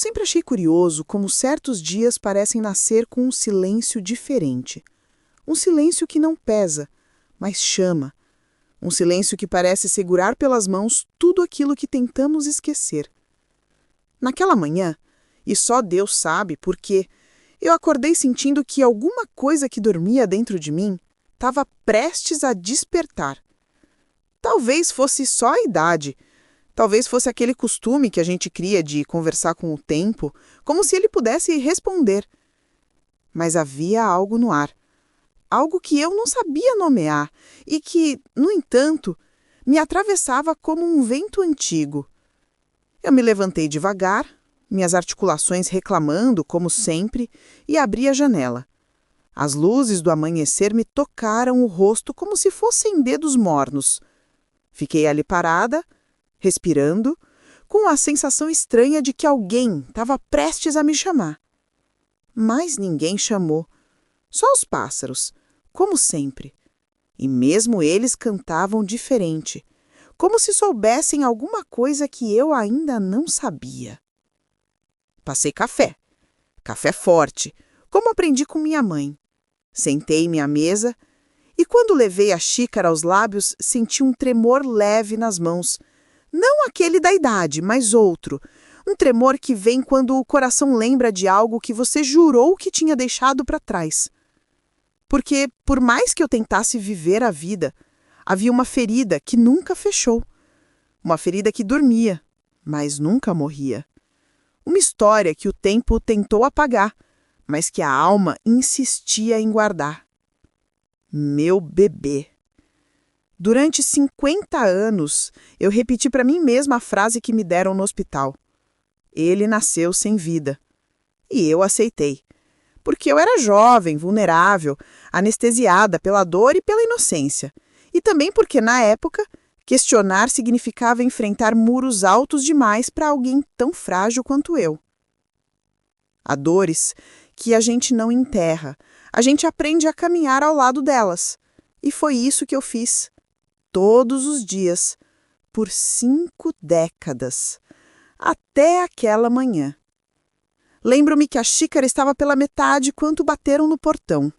sempre achei curioso como certos dias parecem nascer com um silêncio diferente. Um silêncio que não pesa, mas chama. Um silêncio que parece segurar pelas mãos tudo aquilo que tentamos esquecer. Naquela manhã, e só Deus sabe por quê, eu acordei sentindo que alguma coisa que dormia dentro de mim estava prestes a despertar. Talvez fosse só a idade. Talvez fosse aquele costume que a gente cria de conversar com o tempo, como se ele pudesse responder. Mas havia algo no ar. Algo que eu não sabia nomear e que, no entanto, me atravessava como um vento antigo. Eu me levantei devagar, minhas articulações reclamando, como sempre, e abri a janela. As luzes do amanhecer me tocaram o rosto como se fossem dedos mornos. Fiquei ali parada, respirando, com a sensação estranha de que alguém estava prestes a me chamar. Mas ninguém chamou. Só os pássaros, como sempre. E mesmo eles cantavam diferente, como se soubessem alguma coisa que eu ainda não sabia. Passei café. Café forte, como aprendi com minha mãe. Sentei-me à mesa e, quando levei a xícara aos lábios, senti um tremor leve nas mãos. Não aquele da idade, mas outro. Um tremor que vem quando o coração lembra de algo que você jurou que tinha deixado para trás. Porque, por mais que eu tentasse viver a vida, havia uma ferida que nunca fechou. Uma ferida que dormia, mas nunca morria. Uma história que o tempo tentou apagar, mas que a alma insistia em guardar. Meu bebê. Durante 50 anos, eu repeti para mim mesma a frase que me deram no hospital. Ele nasceu sem vida. E eu aceitei. Porque eu era jovem, vulnerável, anestesiada pela dor e pela inocência. E também porque, na época, questionar significava enfrentar muros altos demais para alguém tão frágil quanto eu. Há dores que a gente não enterra. A gente aprende a caminhar ao lado delas. E foi isso que eu fiz. Todos os dias, por 5 décadas, até aquela manhã. Lembro-me que a xícara estava pela metade quando bateram no portão.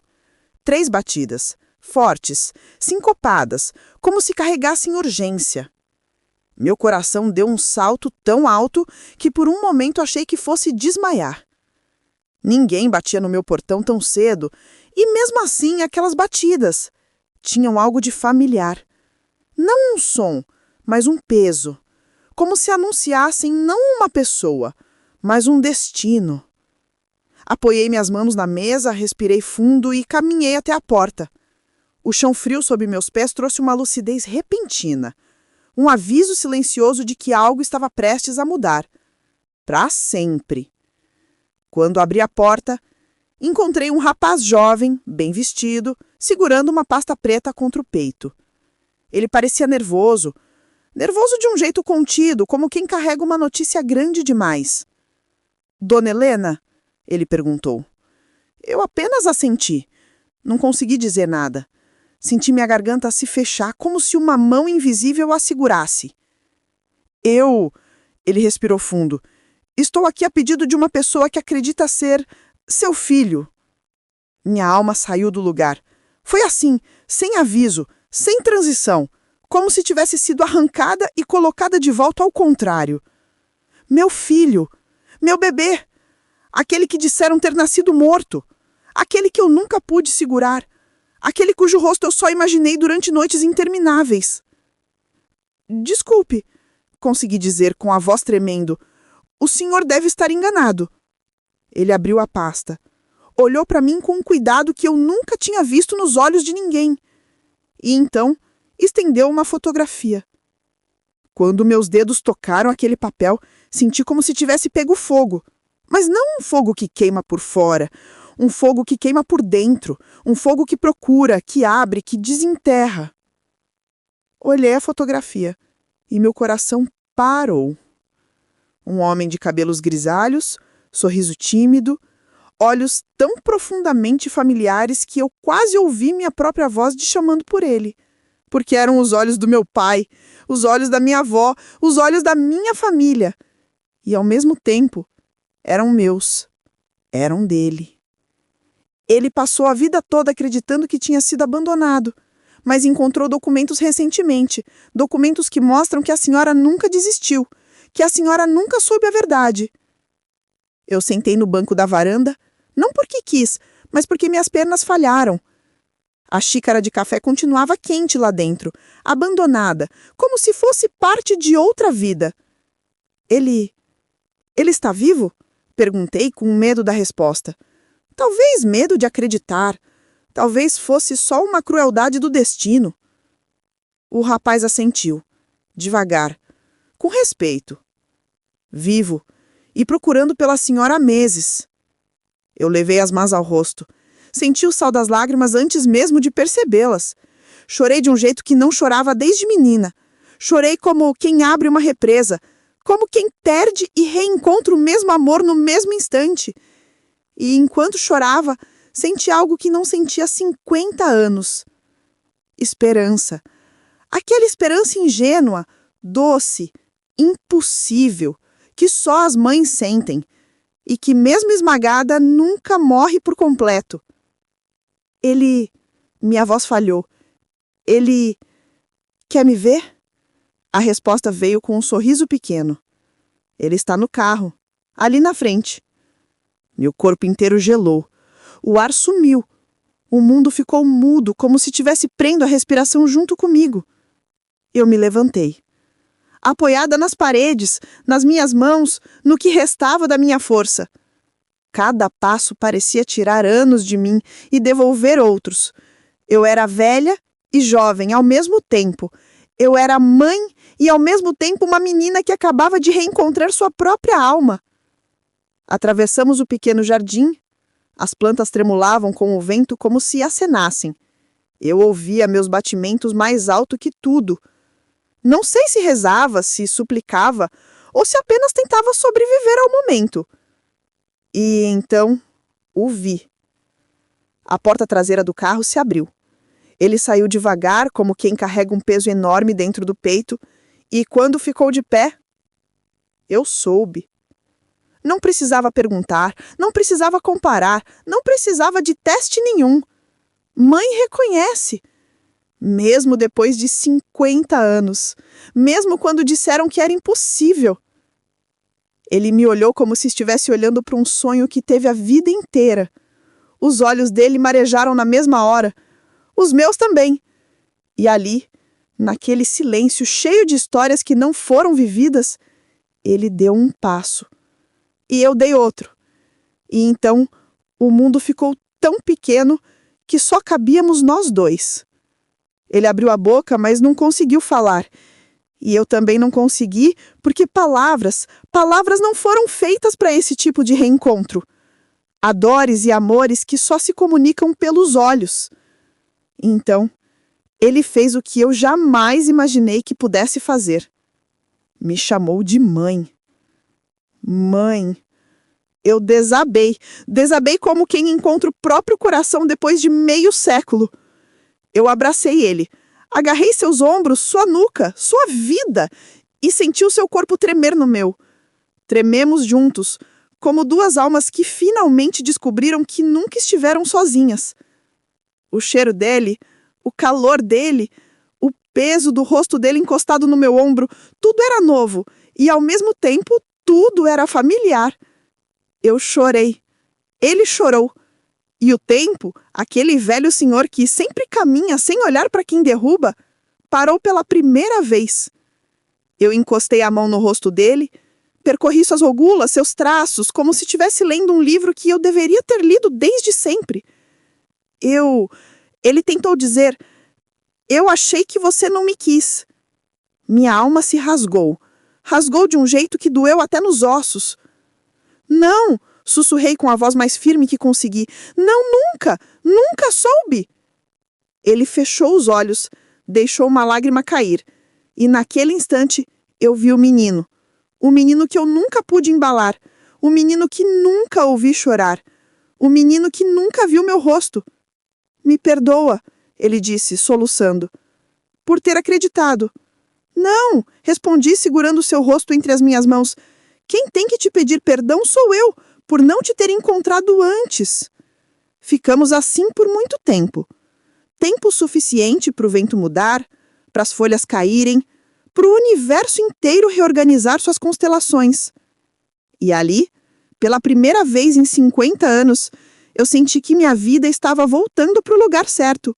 3 batidas, fortes, sincopadas, como se carregassem urgência. Meu coração deu um salto tão alto que por um momento achei que fosse desmaiar. Ninguém batia no meu portão tão cedo, e mesmo assim aquelas batidas tinham algo de familiar. Não um som, mas um peso. Como se anunciassem não uma pessoa, mas um destino. Apoiei minhas mãos na mesa, respirei fundo e caminhei até a porta. O chão frio sob meus pés trouxe uma lucidez repentina. Um aviso silencioso de que algo estava prestes a mudar. Para sempre. Quando abri a porta, encontrei um rapaz jovem, bem vestido, segurando uma pasta preta contra o peito. Ele parecia nervoso de um jeito contido, como quem carrega uma notícia grande demais. Dona Helena? Ele perguntou. Eu apenas assenti. Não consegui dizer nada. Senti minha garganta se fechar, como se uma mão invisível a segurasse. Ele respirou fundo. Estou aqui a pedido de uma pessoa que acredita ser seu filho. Minha alma saiu do lugar. Foi assim, sem aviso, sem transição, como se tivesse sido arrancada e colocada de volta ao contrário. Meu filho, meu bebê, aquele que disseram ter nascido morto, aquele que eu nunca pude segurar, aquele cujo rosto eu só imaginei durante noites intermináveis. Desculpe, consegui dizer com a voz tremendo. O senhor deve estar enganado. Ele abriu a pasta. Olhou para mim com um cuidado que eu nunca tinha visto nos olhos de ninguém. E então estendeu uma fotografia. Quando meus dedos tocaram aquele papel, senti como se tivesse pego fogo. Mas não um fogo que queima por fora, um fogo que queima por dentro, um fogo que procura, que abre, que desenterra. Olhei a fotografia e meu coração parou. Um homem de cabelos grisalhos, sorriso tímido, olhos tão profundamente familiares que eu quase ouvi minha própria voz chamando por ele. Porque eram os olhos do meu pai, os olhos da minha avó, os olhos da minha família. E, ao mesmo tempo, Eram meus. Eram dele. Ele passou a vida toda acreditando que tinha sido abandonado, mas encontrou documentos recentemente, documentos que mostram que a senhora nunca desistiu, que a senhora nunca soube a verdade. Eu sentei no banco da varanda, não porque quis, mas porque minhas pernas falharam. A xícara de café continuava quente lá dentro, abandonada, como se fosse parte de outra vida. Ele está vivo? Perguntei com medo da resposta. Talvez medo de acreditar. Talvez fosse só uma crueldade do destino. O rapaz assentiu, devagar, com respeito. Vivo, e procurando pela senhora há meses. Eu levei as mãos ao rosto. Senti o sal das lágrimas antes mesmo de percebê-las. Chorei de um jeito que não chorava desde menina. Chorei como quem abre uma represa, como quem perde e reencontra o mesmo amor no mesmo instante. E enquanto chorava, senti algo que não sentia há 50 anos. Esperança. Aquela esperança ingênua, doce, impossível, que só as mães sentem, e que, mesmo esmagada, nunca morre por completo. Minha voz falhou. Ele quer me ver? A resposta veio com um sorriso pequeno. Ele está no carro, ali na frente. Meu corpo inteiro gelou. O ar sumiu. O mundo ficou mudo, como se tivesse prendo a respiração junto comigo. Eu me levantei. Apoiada nas paredes, nas minhas mãos, no que restava da minha força. Cada passo parecia tirar anos de mim e devolver outros. Eu era velha e jovem ao mesmo tempo. Eu era mãe e ao mesmo tempo uma menina que acabava de reencontrar sua própria alma. Atravessamos o pequeno jardim. As plantas tremulavam com o vento como se acenassem. Eu ouvia meus batimentos mais alto que tudo. Não sei se rezava, se suplicava, ou se apenas tentava sobreviver ao momento. E então o vi. A porta traseira do carro se abriu. Ele saiu devagar, como quem carrega um peso enorme dentro do peito, e quando ficou de pé, eu soube. Não precisava perguntar, não precisava comparar, não precisava de teste nenhum. Mãe reconhece. Mesmo depois de 50 anos, mesmo quando disseram que era impossível. Ele me olhou como se estivesse olhando para um sonho que teve a vida inteira. Os olhos dele marejaram na mesma hora. Os meus também. E ali, naquele silêncio cheio de histórias que não foram vividas, ele deu um passo. E eu dei outro. E então, o mundo ficou tão pequeno que só cabíamos nós dois. Ele abriu a boca, mas não conseguiu falar. E eu também não consegui, porque palavras não foram feitas para esse tipo de reencontro. Há dores e amores que só se comunicam pelos olhos. Então, ele fez o que eu jamais imaginei que pudesse fazer. Me chamou de mãe. Mãe. Eu desabei como quem encontra o próprio coração depois de meio século. Eu abracei ele, agarrei seus ombros, sua nuca, sua vida, e senti o seu corpo tremer no meu. Trememos juntos, como duas almas que finalmente descobriram que nunca estiveram sozinhas. O cheiro dele, o calor dele, o peso do rosto dele encostado no meu ombro, tudo era novo, e ao mesmo tempo tudo era familiar. Eu chorei. Ele chorou. E o tempo, aquele velho senhor que sempre caminha sem olhar para quem derruba, parou pela primeira vez. Eu encostei a mão no rosto dele, percorri suas rogulas, seus traços, como se estivesse lendo um livro que eu deveria ter lido desde sempre. Ele tentou dizer, eu achei que você não me quis. Minha alma se rasgou. Rasgou de um jeito que doeu até nos ossos. Não! Sussurrei com a voz mais firme que consegui. Não, nunca! Nunca soube! Ele fechou os olhos, deixou uma lágrima cair. E naquele instante eu vi o menino. O menino que eu nunca pude embalar. O menino que nunca ouvi chorar. O menino que nunca viu meu rosto. Me perdoa, ele disse, soluçando. Por ter acreditado. Não, respondi segurando seu rosto entre as minhas mãos. Quem tem que te pedir perdão sou eu, por não te ter encontrado antes. Ficamos assim por muito tempo. Tempo suficiente para o vento mudar, para as folhas caírem, para o universo inteiro reorganizar suas constelações. E ali, pela primeira vez em 50 anos, eu senti que minha vida estava voltando para o lugar certo.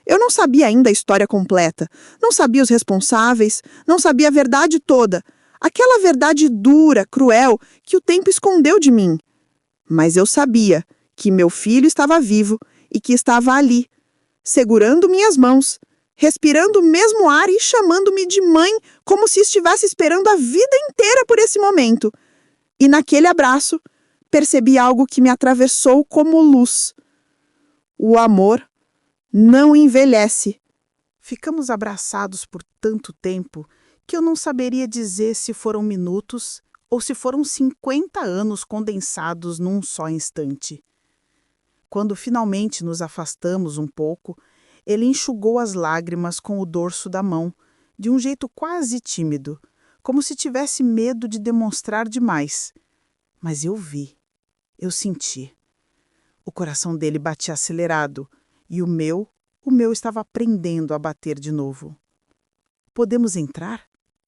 Eu não sabia ainda a história completa, não sabia os responsáveis, não sabia a verdade toda, aquela verdade dura, cruel, que o tempo escondeu de mim. Mas eu sabia que meu filho estava vivo e que estava ali, segurando minhas mãos, respirando o mesmo ar e chamando-me de mãe, como se estivesse esperando a vida inteira por esse momento. E naquele abraço, percebi algo que me atravessou como luz. O amor não envelhece. Ficamos abraçados por tanto tempo que eu não saberia dizer se foram minutos ou se foram 50 anos condensados num só instante. Quando finalmente nos afastamos um pouco, ele enxugou as lágrimas com o dorso da mão, de um jeito quase tímido, como se tivesse medo de demonstrar demais. Mas eu vi, eu senti. O coração dele batia acelerado e o meu estava aprendendo a bater de novo. "Podemos entrar?"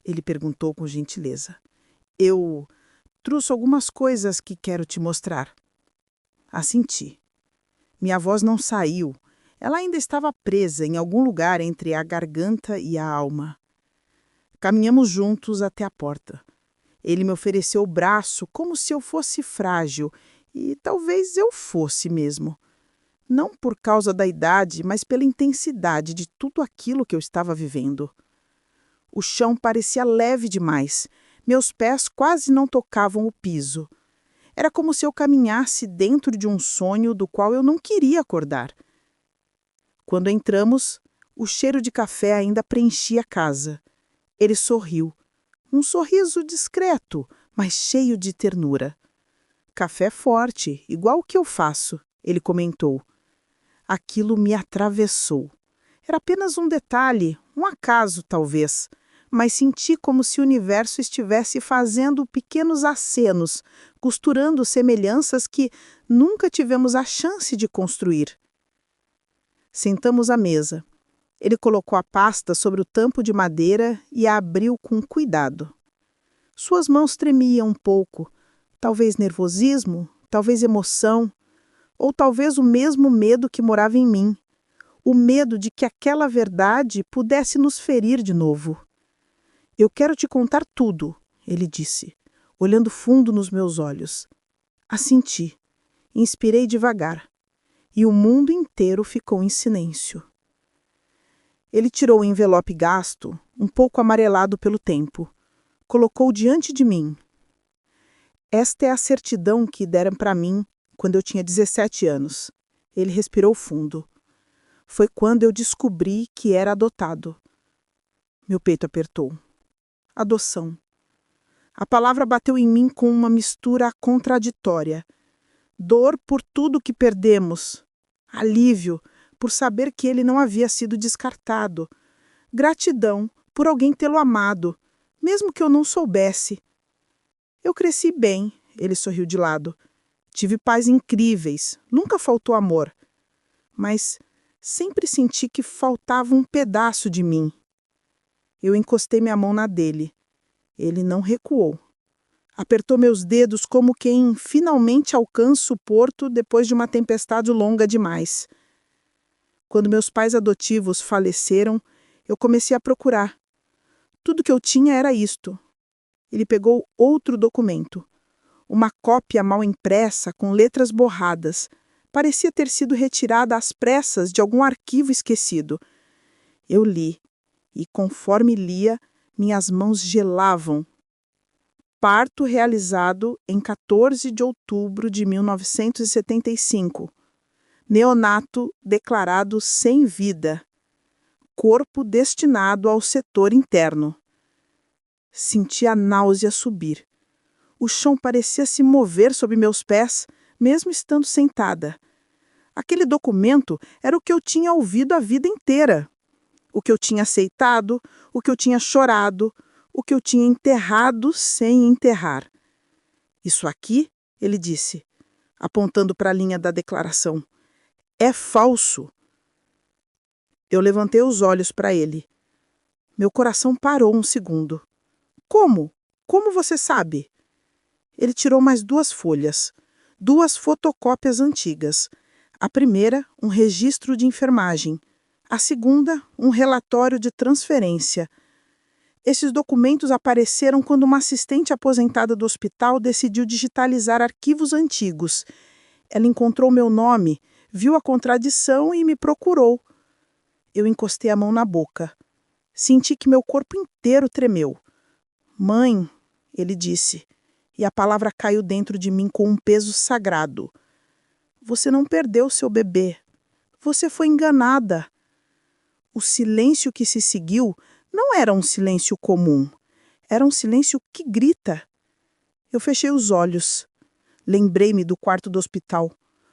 ele perguntou com gentileza. "Eu trouxe algumas coisas que quero te mostrar." Assenti. Minha voz não saiu. Ela ainda estava presa em algum lugar entre a garganta e a alma. Caminhamos juntos até a porta. Ele me ofereceu o braço como se eu fosse frágil, e talvez eu fosse mesmo. Não por causa da idade, mas pela intensidade de tudo aquilo que eu estava vivendo. O chão parecia leve demais. Meus pés quase não tocavam o piso. Era como se eu caminhasse dentro de um sonho do qual eu não queria acordar. Quando entramos, o cheiro de café ainda preenchia a casa. Ele sorriu. Um sorriso discreto, mas cheio de ternura. "Café forte, igual o que eu faço", ele comentou. Aquilo me atravessou. Era apenas um detalhe, um acaso talvez, mas senti como se o universo estivesse fazendo pequenos acenos, costurando semelhanças que nunca tivemos a chance de construir. Sentamos à mesa. Ele colocou a pasta sobre o tampo de madeira e a abriu com cuidado. Suas mãos tremiam um pouco, talvez nervosismo, talvez emoção, ou talvez o mesmo medo que morava em mim, o medo de que aquela verdade pudesse nos ferir de novo. "Eu quero te contar tudo", ele disse, olhando fundo nos meus olhos. Assenti, inspirei devagar, e o mundo inteiro ficou em silêncio. Ele tirou o envelope gasto, um pouco amarelado pelo tempo. Colocou diante de mim. "Esta é a certidão que deram para mim quando eu tinha 17 anos. Ele respirou fundo. "Foi quando eu descobri que era adotado." Meu peito apertou. Adoção. A palavra bateu em mim com uma mistura contraditória. Dor por tudo que perdemos. Alívio por saber que ele não havia sido descartado. Gratidão por alguém tê-lo amado, mesmo que eu não soubesse. "Eu cresci bem", ele sorriu de lado. "Tive pais incríveis, nunca faltou amor. Mas sempre senti que faltava um pedaço de mim." Eu encostei minha mão na dele. Ele não recuou. Apertou meus dedos como quem finalmente alcança o porto depois de uma tempestade longa demais. Quando meus pais adotivos faleceram, eu comecei a procurar. Tudo que eu tinha era isto. Ele pegou outro documento. Uma cópia mal impressa com letras borradas. Parecia ter sido retirada às pressas de algum arquivo esquecido. Eu li, e conforme lia, minhas mãos gelavam. Parto realizado em 14 de outubro de 1975. Neonato declarado sem vida. Corpo destinado ao setor interno. Senti a náusea subir. O chão parecia se mover sob meus pés, mesmo estando sentada. Aquele documento era o que eu tinha ouvido a vida inteira. O que eu tinha aceitado, o que eu tinha chorado, o que eu tinha enterrado sem enterrar. Isso aqui, ele disse, apontando para a linha da declaração, é falso. Eu levantei os olhos para ele. Meu coração parou um segundo. Como? Como você sabe? Ele tirou mais 2 folhas, 2 fotocópias antigas. A primeira, um registro de enfermagem. A segunda, um relatório de transferência. Esses documentos apareceram quando uma assistente aposentada do hospital decidiu digitalizar arquivos antigos. Ela encontrou meu nome, viu a contradição e me procurou. Eu encostei a mão na boca. Senti que meu corpo inteiro tremeu. Mãe, ele disse, e a palavra caiu dentro de mim com um peso sagrado. Você não perdeu seu bebê. Você foi enganada. O silêncio que se seguiu não era um silêncio comum. Era um silêncio que grita. Eu fechei os olhos. Lembrei-me do quarto do hospital,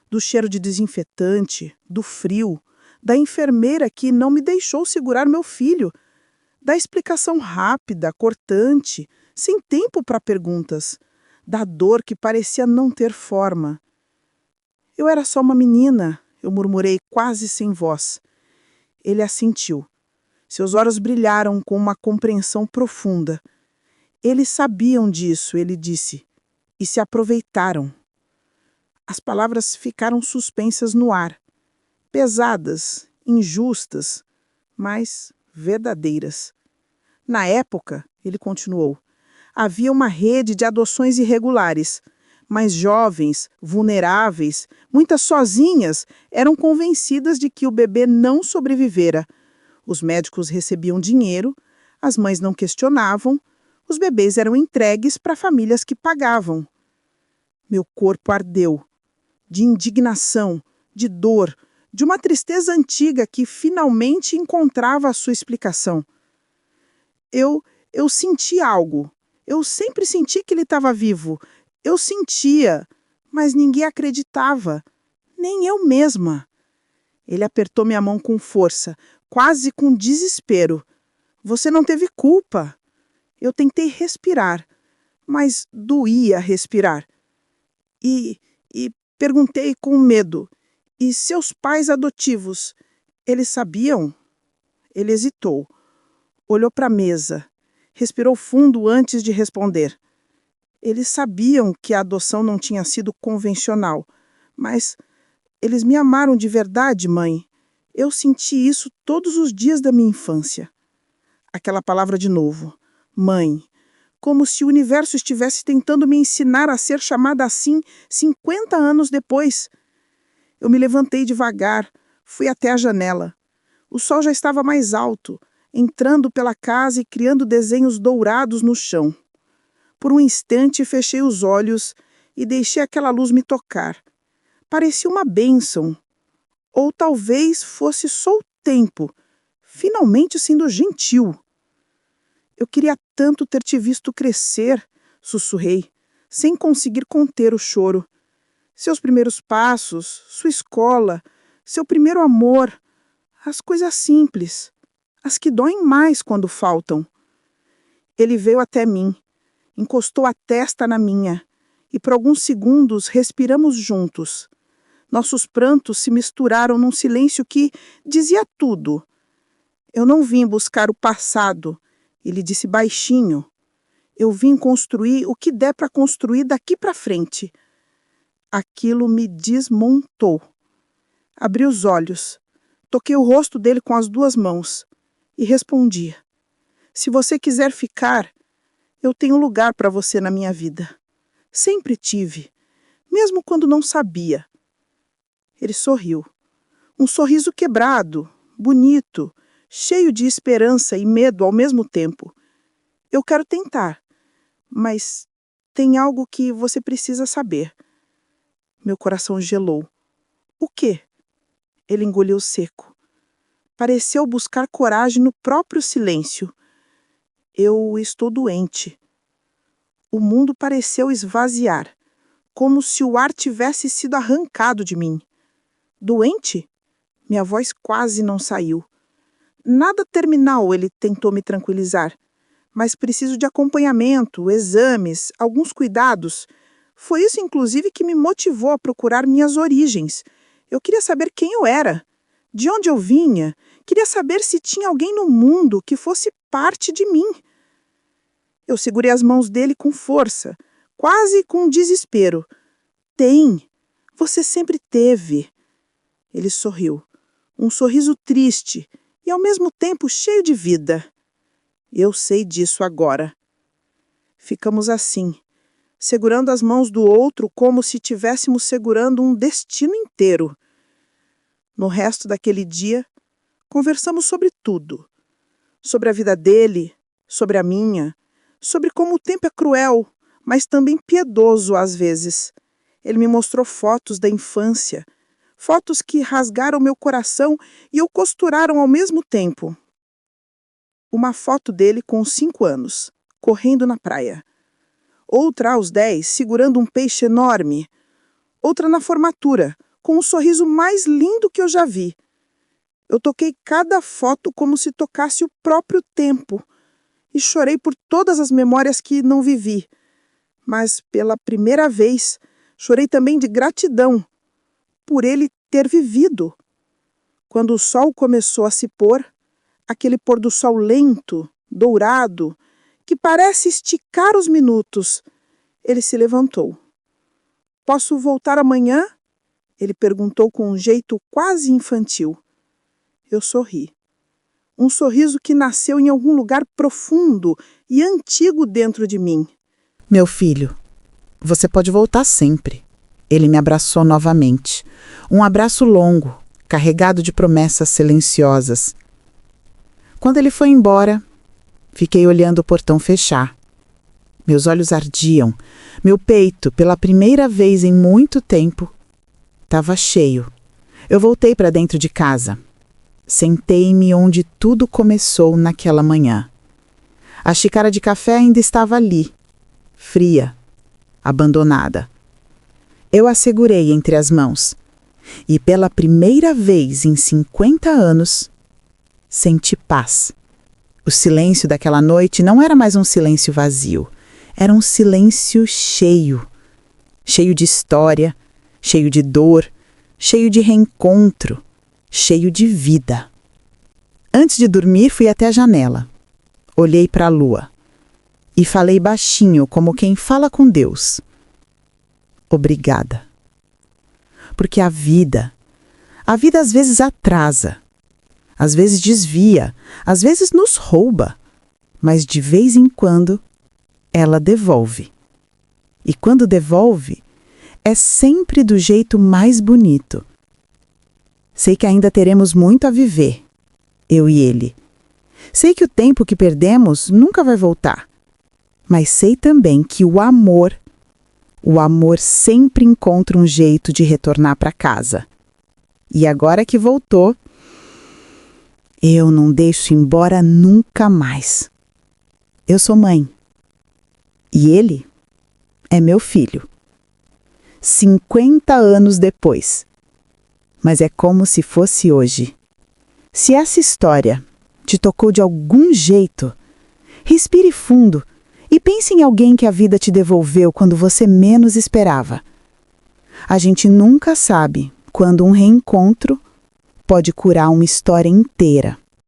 do cheiro de desinfetante, do frio, da enfermeira que não me deixou segurar meu filho, da explicação rápida, cortante, sem tempo para perguntas, da dor que parecia não ter forma. Eu era só uma menina, eu murmurei quase sem voz. Ele assentiu. Seus olhos brilharam com uma compreensão profunda. Eles sabiam disso, ele disse, e se aproveitaram. As palavras ficaram suspensas no ar, pesadas, injustas, mas verdadeiras. Na época, ele continuou, havia uma rede de adoções irregulares, mas jovens, vulneráveis, muitas sozinhas, eram convencidas de que o bebê não sobrevivera. Os médicos recebiam dinheiro, as mães não questionavam, os bebês eram entregues para famílias que pagavam. Meu corpo ardeu, de indignação, de dor, de uma tristeza antiga que finalmente encontrava a sua explicação. Eu senti algo. Eu sempre senti que ele estava vivo. Eu sentia, mas ninguém acreditava, nem eu mesma. Ele apertou minha mão com força, quase com desespero. Você não teve culpa. Eu tentei respirar, mas doía respirar. E perguntei com medo, e seus pais adotivos, eles sabiam? Ele hesitou, olhou para a mesa, respirou fundo antes de responder. Eles sabiam que a adoção não tinha sido convencional, mas eles me amaram de verdade, mãe. Eu senti isso todos os dias da minha infância. Aquela palavra de novo, mãe, como se o universo estivesse tentando me ensinar a ser chamada assim 50 anos depois. Eu me levantei devagar, fui até a janela. O sol já estava mais alto, entrando pela casa e criando desenhos dourados no chão. Por um instante fechei os olhos e deixei aquela luz me tocar. Parecia uma bênção. Ou talvez fosse só o tempo, finalmente sendo gentil. Eu queria tanto ter te visto crescer, sussurrei, sem conseguir conter o choro. Seus primeiros passos, sua escola, seu primeiro amor, as coisas simples, as que doem mais quando faltam. Ele veio até mim, encostou a testa na minha, e por alguns segundos respiramos juntos. Nossos prantos se misturaram num silêncio que dizia tudo. Eu não vim buscar o passado, ele disse baixinho. Eu vim construir o que der para construir daqui para frente. Aquilo me desmontou. Abri os olhos, toquei o rosto dele com as 2 mãos e respondi: se você quiser ficar, eu tenho lugar para você na minha vida. Sempre tive, mesmo quando não sabia. Ele sorriu. Um sorriso quebrado, bonito, cheio de esperança e medo ao mesmo tempo. Eu quero tentar, mas tem algo que você precisa saber. Meu coração gelou. O quê? Ele engoliu seco. Pareceu buscar coragem no próprio silêncio. Eu estou doente. O mundo pareceu esvaziar, como se o ar tivesse sido arrancado de mim. Doente? Minha voz quase não saiu. Nada terminal, ele tentou me tranquilizar. mas preciso de acompanhamento, exames, alguns cuidados. Foi isso, inclusive, que me motivou a procurar minhas origens. Eu queria saber quem eu era, de onde eu vinha, queria saber se tinha alguém no mundo que fosse parte de mim. Eu segurei as mãos dele com força, quase com desespero. Tem, você sempre teve. Ele sorriu, um sorriso triste e ao mesmo tempo cheio de vida. Eu sei disso agora. Ficamos assim, segurando as mãos do outro como se estivéssemos segurando um destino inteiro. No resto daquele dia, conversamos sobre tudo. Sobre a vida dele, sobre a minha, sobre como o tempo é cruel, mas também piedoso às vezes. Ele me mostrou fotos da infância, fotos que rasgaram meu coração e o costuraram ao mesmo tempo. Uma foto dele com 5 anos, correndo na praia. Outra aos 10, segurando um peixe enorme. Outra na formatura, com um sorriso mais lindo que eu já vi. Eu toquei cada foto como se tocasse o próprio tempo e chorei por todas as memórias que não vivi. Mas, pela primeira vez, chorei também de gratidão por ele ter vivido. Quando o sol começou a se pôr, aquele pôr do sol lento, dourado, que parece esticar os minutos, ele se levantou. "Posso voltar amanhã?" Ele perguntou com um jeito quase infantil. Eu sorri. Um sorriso que nasceu em algum lugar profundo e antigo dentro de mim. "Meu filho, você pode voltar sempre." Ele me abraçou novamente. Um abraço longo, carregado de promessas silenciosas. Quando ele foi embora, fiquei olhando o portão fechar. Meus olhos ardiam. Meu peito, pela primeira vez em muito tempo, estava cheio. Eu voltei para dentro de casa. Sentei-me onde tudo começou naquela manhã. A xícara de café ainda estava ali, fria, abandonada. Eu a segurei entre as mãos e, pela primeira vez em 50 anos, senti paz. O silêncio daquela noite não era mais um silêncio vazio. Era um silêncio cheio. Cheio de história, cheio de dor, cheio de reencontro, cheio de vida. Antes de dormir, fui até a janela. Olhei para a lua e falei baixinho, como quem fala com Deus. Obrigada. Porque a vida às vezes atrasa, às vezes desvia, às vezes nos rouba, mas de vez em quando ela devolve. E quando devolve, é sempre do jeito mais bonito. Sei que ainda teremos muito a viver, eu e ele. Sei que o tempo que perdemos nunca vai voltar, mas sei também que o amor sempre encontra um jeito de retornar para casa. E agora que voltou, eu não deixo embora nunca mais. Eu sou mãe. E ele é meu filho. 50 anos depois. Mas é como se fosse hoje. Se essa história te tocou de algum jeito, respire fundo e pense em alguém que a vida te devolveu quando você menos esperava. A gente nunca sabe quando um reencontro pode curar uma história inteira.